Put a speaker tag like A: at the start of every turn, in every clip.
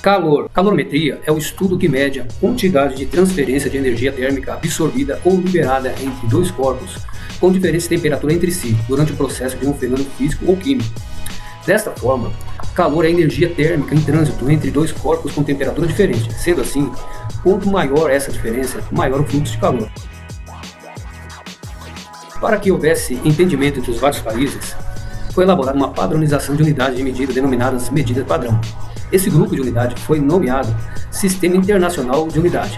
A: Calor. Calorimetria é o estudo que mede a quantidade de transferência de energia térmica absorvida ou liberada entre dois corpos com diferença de temperatura entre si durante o processo de um fenômeno físico ou químico. Desta forma, calor é a energia térmica em trânsito entre dois corpos com temperatura diferente. Sendo assim, quanto maior essa diferença, maior o fluxo de calor. Para que houvesse entendimento entre os vários países, foi elaborada uma padronização de unidades de medida denominadas medidas padrão. Esse grupo de unidade foi nomeado Sistema Internacional de Unidade.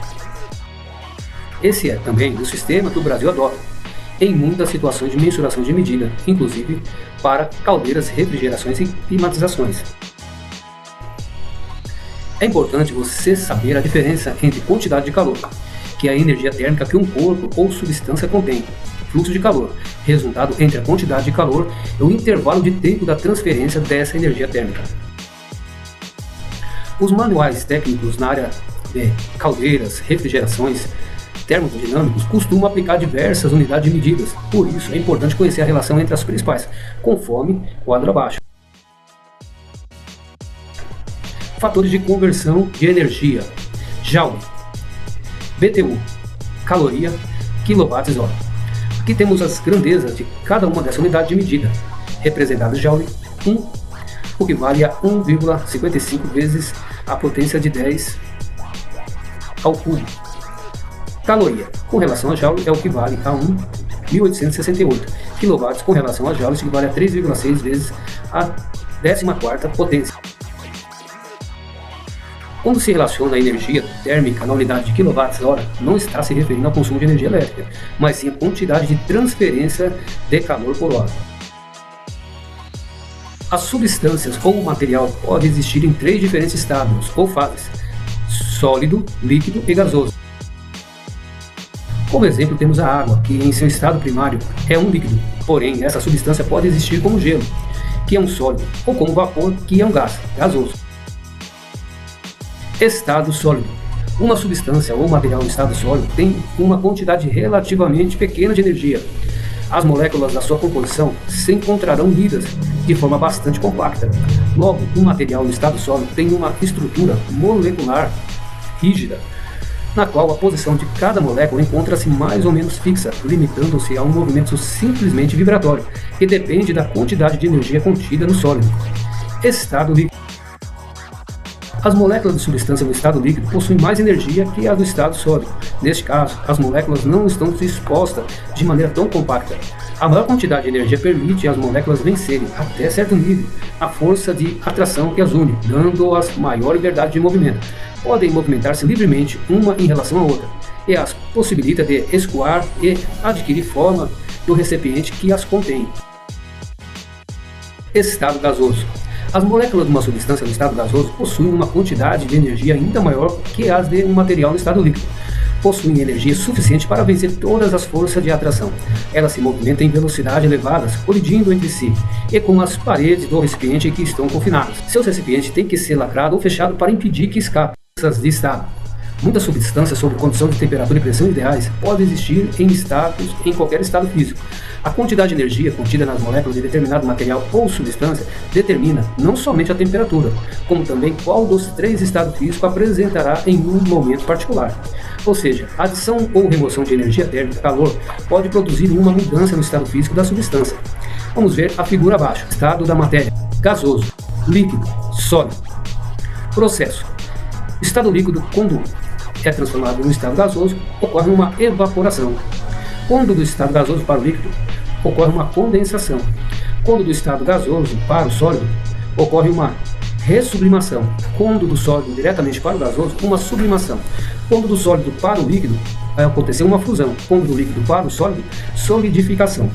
A: Esse é também o sistema que o Brasil adota em muitas situações de mensuração de medida, inclusive para caldeiras, refrigerações e climatizações. É importante você saber a diferença entre quantidade de calor, que é a energia térmica que um corpo ou substância contém, fluxo de calor, resultado entre a quantidade de calor e o intervalo de tempo da transferência dessa energia térmica. Os manuais técnicos na área de caldeiras, refrigerações, termodinâmicos costumam aplicar diversas unidades de medidas, por isso é importante conhecer a relação entre as principais, conforme o quadro abaixo. Fatores de conversão de energia: Joule, BTU, caloria, kWh. Aqui temos as grandezas de cada uma dessas unidades de medida, representadas em Joule. 1 equivale a 1,55 vezes a potência de 10 ao cubo. Caloria, com relação a Joule, é o que vale a 1.868. KW, com relação a Joule, equivale a 3,6 vezes a 14ª potência. Quando se relaciona a energia térmica na unidade de kWh, não está se referindo ao consumo de energia elétrica, mas sim a quantidade de transferência de calor por hora. As substâncias ou material pode existir em 3 diferentes estados ou fases: sólido, líquido e gasoso. Como exemplo, temos a água, que em seu estado primário é um líquido, porém essa substância pode existir como gelo, que é um sólido, ou como vapor, que é um gás, gasoso. Estado sólido. Uma substância ou material em estado sólido tem uma quantidade relativamente pequena de energia. As moléculas da sua composição se encontrarão unidas de forma bastante compacta. Logo, um material em estado sólido tem uma estrutura molecular rígida, na qual a posição de cada molécula encontra-se mais ou menos fixa, limitando-se a um movimento simplesmente vibratório, que depende da quantidade de energia contida no sólido. Estado líquido. As moléculas de substância no estado líquido possuem mais energia que as do estado sólido. Neste caso, as moléculas não estão dispostas de maneira tão compacta. A maior quantidade de energia permite às moléculas vencerem, até certo nível, a força de atração que as une, dando-as maior liberdade de movimento. Podem movimentar-se livremente uma em relação à outra, e as possibilita de escoar e adquirir forma do recipiente que as contém. Estado gasoso. As moléculas de uma substância no estado gasoso possuem uma quantidade de energia ainda maior que as de um material no estado líquido. Possuem energia suficiente para vencer todas as forças de atração. Elas se movimentam em velocidade elevadas, colidindo entre si e com as paredes do recipiente em que estão confinadas. Seu recipiente tem que ser lacrado ou fechado para impedir que escape de estado. Muitas substâncias sob condição de temperatura e pressão ideais podem existir em qualquer estado físico. A quantidade de energia contida nas moléculas de determinado material ou substância determina não somente a temperatura, como também qual dos 3 estados físicos apresentará em um momento particular. Ou seja, a adição ou remoção de energia térmica, calor, pode produzir uma mudança no estado físico da substância. Vamos ver a figura abaixo. Estado da matéria: gasoso, líquido, sólido. Processo. Estado líquido, quando é transformado no estado gasoso, ocorre uma evaporação. Quando do estado gasoso para o líquido, ocorre uma condensação. Quando do estado gasoso para o sólido, ocorre uma ressublimação. Quando do sólido diretamente para o gasoso, uma sublimação. Quando do sólido para o líquido, vai acontecer uma fusão. Quando do líquido para o sólido, solidificação.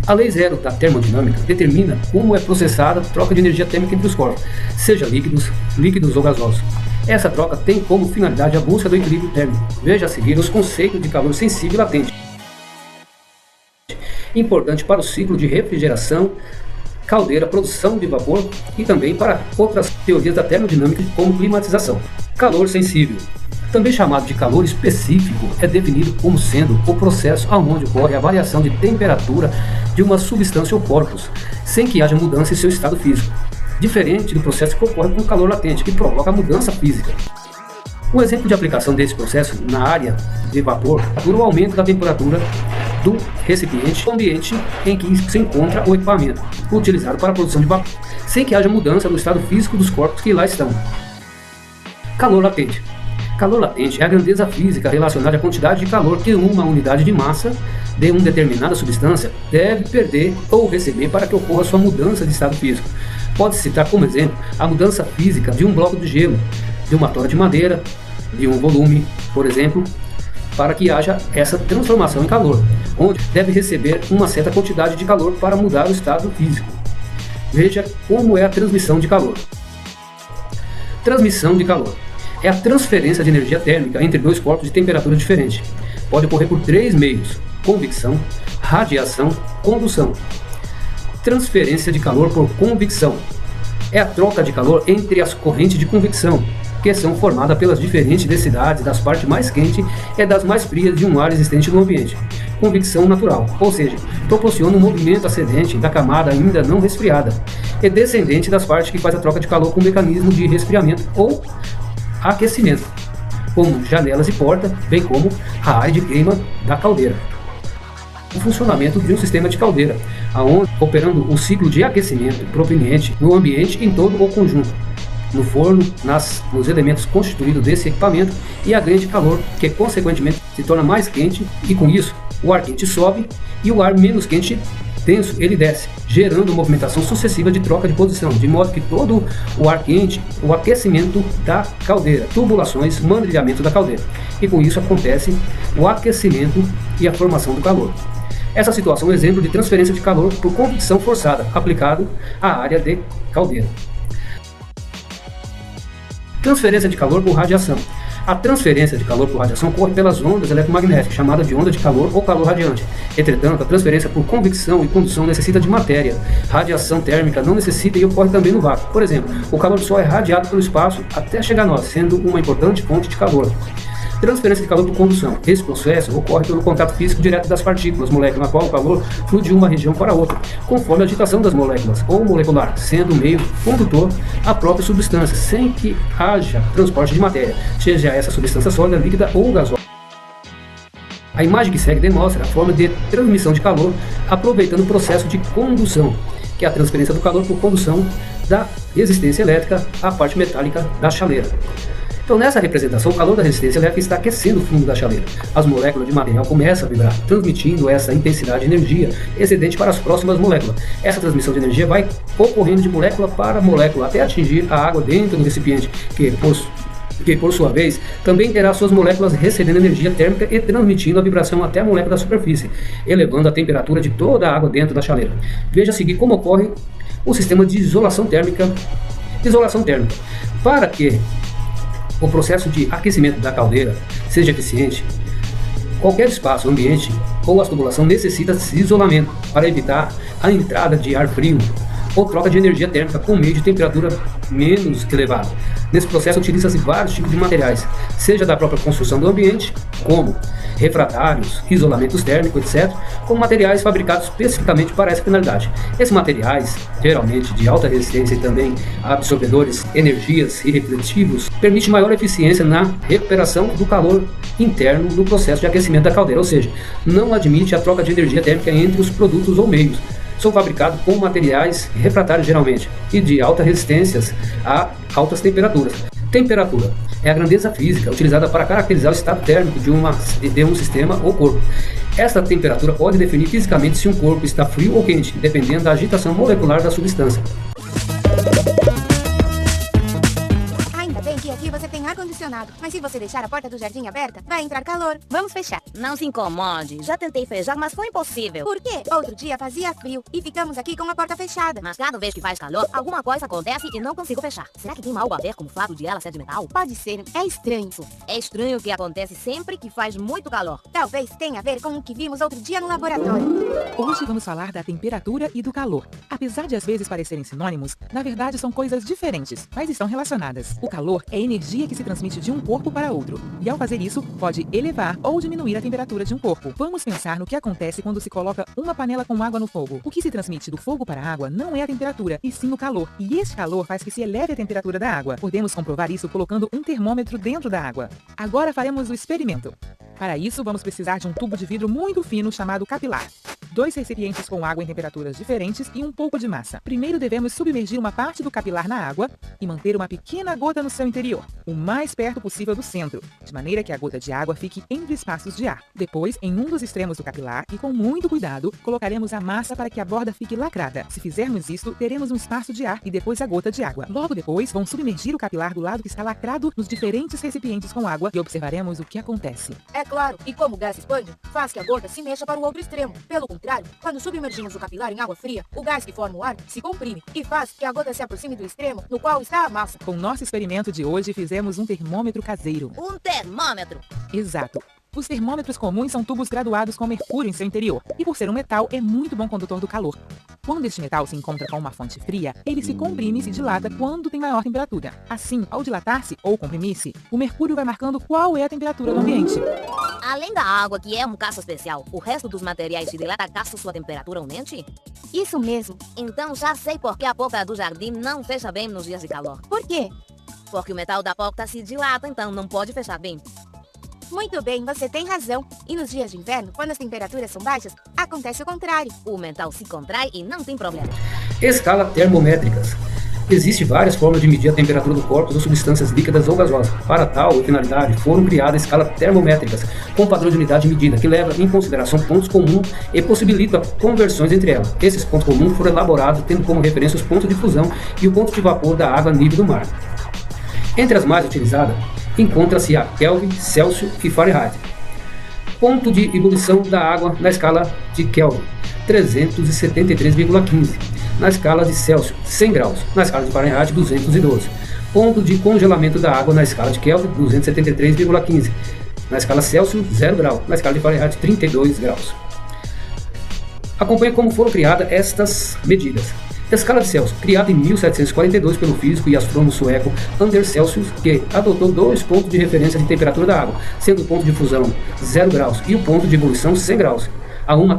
A: A lei zero da termodinâmica determina como é processada a troca de energia térmica entre os corpos, seja líquidos ou gasosos. Essa troca tem como finalidade a busca do equilíbrio térmico. Veja a seguir os conceitos de calor sensível e latente, importante para o ciclo de refrigeração, caldeira, produção de vapor e também para outras teorias da termodinâmica como climatização. Calor sensível, também chamado de calor específico, é definido como sendo o processo onde ocorre a variação de temperatura de uma substância ou corpus, sem que haja mudança em seu estado físico. diferente do processo que ocorre com o calor latente, que provoca a mudança física. Um exemplo de aplicação desse processo na área de vapor é o aumento da temperatura do recipiente, ambiente em que se encontra o equipamento, utilizado para a produção de vapor, sem que haja mudança no estado físico dos corpos que lá estão. Calor latente. Calor latente é a grandeza física relacionada à quantidade de calor que uma unidade de massa de uma determinada substância deve perder ou receber para que ocorra sua mudança de estado físico. Pode-se citar como exemplo a mudança física de um bloco de gelo, de uma tora de madeira, de um volume, por exemplo, para que haja essa transformação em calor, onde deve receber uma certa quantidade de calor para mudar o estado físico. Veja como é a transmissão de calor. Transmissão de calor é a transferência de energia térmica entre dois corpos de temperatura diferente. Pode ocorrer por três meios: convecção, radiação, condução. Transferência de calor por convecção é a troca de calor entre as correntes de convecção, que são formadas pelas diferentes densidades das partes mais quentes e das mais frias de um ar existente no ambiente. Convecção natural, ou seja, proporciona um movimento ascendente da camada ainda não resfriada e descendente das partes que faz a troca de calor com mecanismo de resfriamento ou aquecimento, como janelas e portas, bem como a área de queima da caldeira. O funcionamento de um sistema de caldeira, aonde operando um ciclo de aquecimento proveniente no ambiente em todo o conjunto, no forno, nos elementos constituídos desse equipamento, e agrede calor, que consequentemente se torna mais quente, e com isso o ar quente sobe e o ar menos quente denso ele desce, gerando movimentação sucessiva de troca de posição, de modo que todo o ar quente, o aquecimento da caldeira, tubulações, mandrilhamento da caldeira, e com isso acontece o aquecimento e a formação do calor. Essa situação é um exemplo de transferência de calor por convecção forçada, aplicado à área de caldeira. Transferência de calor por radiação. A transferência de calor por radiação ocorre pelas ondas eletromagnéticas, chamada de onda de calor ou calor radiante. Entretanto, a transferência por convecção e condução necessita de matéria. Radiação térmica não necessita e ocorre também no vácuo. Por exemplo, o calor do Sol é radiado pelo espaço até chegar a nós, sendo uma importante fonte de calor. Transferência de calor por condução. Esse processo ocorre pelo contato físico direto das partículas, moléculas, na qual o calor flui de uma região para outra, conforme a agitação das moléculas ou molecular, sendo o meio condutor a própria substância, sem que haja transporte de matéria, seja essa substância sólida, líquida ou gasosa. A imagem que segue demonstra a forma de transmissão de calor aproveitando o processo de condução, que é a transferência do calor por condução da resistência elétrica à parte metálica da chaleira. Então, nessa representação, o calor da resistência elétrica está aquecendo o fundo da chaleira. As moléculas de material começam a vibrar, transmitindo essa intensidade de energia excedente para as próximas moléculas. Essa transmissão de energia vai ocorrendo de molécula para molécula até atingir a água dentro do recipiente, que por sua vez também terá suas moléculas recebendo energia térmica e transmitindo a vibração até a molécula da superfície, elevando a temperatura de toda a água dentro da chaleira. Veja a seguir como ocorre o sistema de isolação térmica. Para que o processo de aquecimento da caldeira seja eficiente, qualquer espaço, ambiente ou a tubulação necessita de isolamento para evitar a entrada de ar frio ou troca de energia térmica com meio de temperatura menos elevada. Nesse processo utiliza-se vários tipos de materiais, seja da própria construção do ambiente, como refratários, isolamentos térmicos, etc., como materiais fabricados especificamente para essa finalidade. Esses materiais, geralmente de alta resistência e também absorvedores, energias e refletivos, permitem maior eficiência na recuperação do calor interno no processo de aquecimento da caldeira, ou seja, não admite a troca de energia térmica entre os produtos ou meios. São fabricados com materiais refratários geralmente e de alta resistência a altas temperaturas. Temperatura é a grandeza física utilizada para caracterizar o estado térmico de um sistema ou corpo. Esta temperatura pode definir fisicamente se um corpo está frio ou quente, dependendo da agitação molecular da substância.
B: Aqui você tem ar-condicionado, mas se você deixar a porta do jardim aberta, vai entrar calor. Vamos fechar.
C: Não se incomode, já tentei fechar, mas foi impossível.
B: Por quê? Outro dia fazia frio e ficamos aqui com a porta fechada.
C: Mas cada vez que faz calor, alguma coisa acontece e não consigo fechar. Será que tem algo a ver com o fato de ela ser de metal?
B: Pode ser, é estranho.
C: É estranho que acontece sempre que faz muito calor.
B: Talvez tenha a ver com o que vimos outro dia no laboratório.
D: Hoje vamos falar da temperatura e do calor. Apesar de às vezes parecerem sinônimos, na verdade são coisas diferentes, mas estão relacionadas. O calor é energia que se transmite de um corpo para outro, e ao fazer isso, pode elevar ou diminuir a temperatura de um corpo. Vamos pensar no que acontece quando se coloca uma panela com água no fogo. O que se transmite do fogo para a água não é a temperatura, e sim o calor. E este calor faz que se eleve a temperatura da água. Podemos comprovar isso colocando um termômetro dentro da água. Agora faremos o experimento. Para isso, vamos precisar de um tubo de vidro muito fino chamado capilar. 2 recipientes com água em temperaturas diferentes e um pouco de massa. Primeiro devemos submergir uma parte do capilar na água e manter uma pequena gota no seu interior, o mais perto possível do centro, de maneira que a gota de água fique entre espaços de ar. Depois, em um dos extremos do capilar e com muito cuidado, colocaremos a massa para que a borda fique lacrada. Se fizermos isso, teremos um espaço de ar e depois a gota de água. Logo depois, vamos submergir o capilar do lado que está lacrado nos diferentes recipientes com água e observaremos o que acontece.
B: É claro, e como o gás expande, faz que a gota se mexa para o outro extremo. Pelo contrário, quando submergimos o capilar em água fria, o gás que forma o ar se comprime e faz que a gota se aproxime do extremo no qual está a massa.
D: Com nosso experimento de hoje, fizemos um termômetro caseiro.
C: Um termômetro.
D: Exato. Os termômetros comuns são tubos graduados com mercúrio em seu interior, e por ser um metal, é muito bom condutor do calor. Quando este metal se encontra com uma fonte fria, ele se comprime e se dilata quando tem maior temperatura. Assim, ao dilatar-se ou comprimir-se, o mercúrio vai marcando qual é a temperatura do ambiente.
C: Além da água, que é um caso especial, o resto dos materiais se dilata caso sua temperatura aumente?
B: Isso mesmo.
C: Então já sei por que a porta do jardim não fecha bem nos dias de calor.
B: Por quê?
C: Porque o metal da porta se dilata, então não pode fechar bem.
B: Muito bem, você tem razão. E nos dias de inverno, quando as temperaturas são baixas, acontece o contrário.
C: O metal se contrai e não tem problema.
A: Escala termométricas. Existem várias formas de medir a temperatura do corpo ou substâncias líquidas ou gasosas. Para tal finalidade, foram criadas escalas termométricas com padrão de unidade de medida, que leva em consideração pontos comuns e possibilita conversões entre elas. Esses pontos comuns foram elaborados tendo como referência os pontos de fusão e o ponto de vapor da água a nível do mar. Entre as mais utilizadas, encontra-se a Kelvin, Celsius e Fahrenheit. Ponto de ebulição da água na escala de Kelvin, 373,15. Na escala de Celsius, 100 graus. Na escala de Fahrenheit, 212. Ponto de congelamento da água na escala de Kelvin, 273,15. Na escala Celsius, 0 grau. Na escala de Fahrenheit, 32 graus. Acompanhe como foram criadas estas medidas. Escala de Celsius, criada em 1742 pelo físico e astrônomo sueco Anders Celsius, que adotou 2 pontos de referência de temperatura da água, sendo o ponto de fusão 0 graus e o ponto de ebulição 100 graus, a uma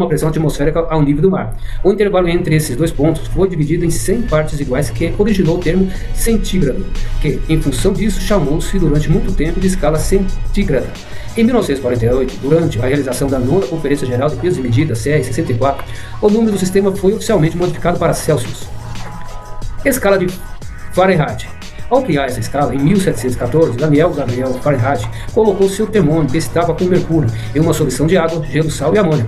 A: pressão atmosférica ao nível do mar. O intervalo entre esses 2 pontos foi dividido em 100 partes iguais, que originou o termo centígrado, que, em função disso, chamou-se durante muito tempo de escala centígrada. Em 1948, durante a realização da 9ª Conferência Geral de Pesos e Medidas, CR 64, o número do sistema foi oficialmente modificado para Celsius. Escala de Fahrenheit. Ao criar essa escala, em 1714, Daniel Gabriel Fahrenheit colocou seu termômetro que estava com mercúrio em uma solução de água, gelo, sal e amônia.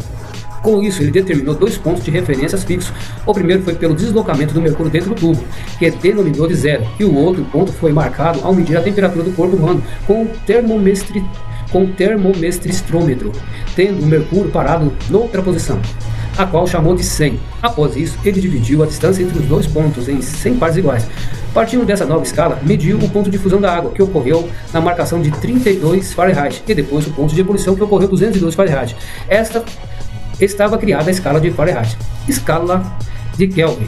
A: Com isso, ele determinou 2 pontos de referências fixos. O primeiro foi pelo deslocamento do mercúrio dentro do tubo, que denominou de 0, e o outro ponto foi marcado ao medir a temperatura do corpo humano com o termomestrômetro, tendo o mercúrio parado noutra posição, a qual chamou de 100. Após isso, ele dividiu a distância entre os 2 pontos em 100 partes iguais. Partindo dessa nova escala, mediu o ponto de fusão da água, que ocorreu na marcação de 32 Fahrenheit, e depois o ponto de ebulição, que ocorreu 212 Fahrenheit. Esta estava criada a escala de Fahrenheit. Escala de Kelvin.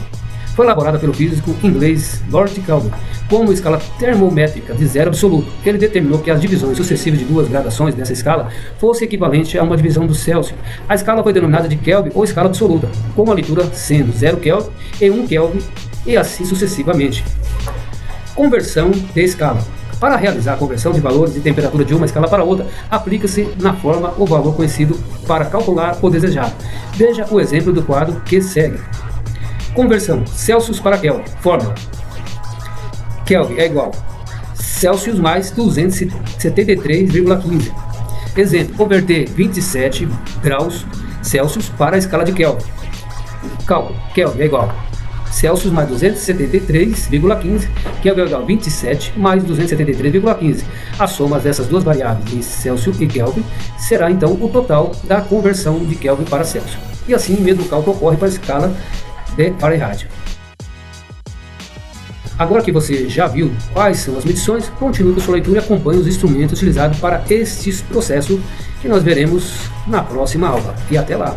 A: Foi elaborada pelo físico inglês Lord Kelvin como escala termométrica de 0 absoluto. Ele determinou que as divisões sucessivas de 2 gradações dessa escala fosse equivalente a uma divisão do Celsius. A escala foi denominada de Kelvin ou escala absoluta, com a leitura sendo 0 Kelvin e 1 Kelvin e assim sucessivamente. Conversão de escala. Para realizar a conversão de valores de temperatura de uma escala para outra, aplica-se na forma o valor conhecido para calcular o desejado. Veja o exemplo do quadro que segue. Conversão Celsius para Kelvin. Fórmula: Kelvin é igual a Celsius mais 273,15. Exemplo: converter 27 graus Celsius para a escala de Kelvin. Cálculo: Kelvin é igual a Celsius mais 273,15, Kelvin é igual a 27 mais 273,15. A soma dessas duas variáveis, em Celsius e Kelvin, será então o total da conversão de Kelvin para Celsius. E assim o mesmo cálculo ocorre para a escala de Fahrenheit. Agora que você já viu quais são as medições, continue com sua leitura e acompanhe os instrumentos utilizados para estes processos que nós veremos na próxima aula. E até lá!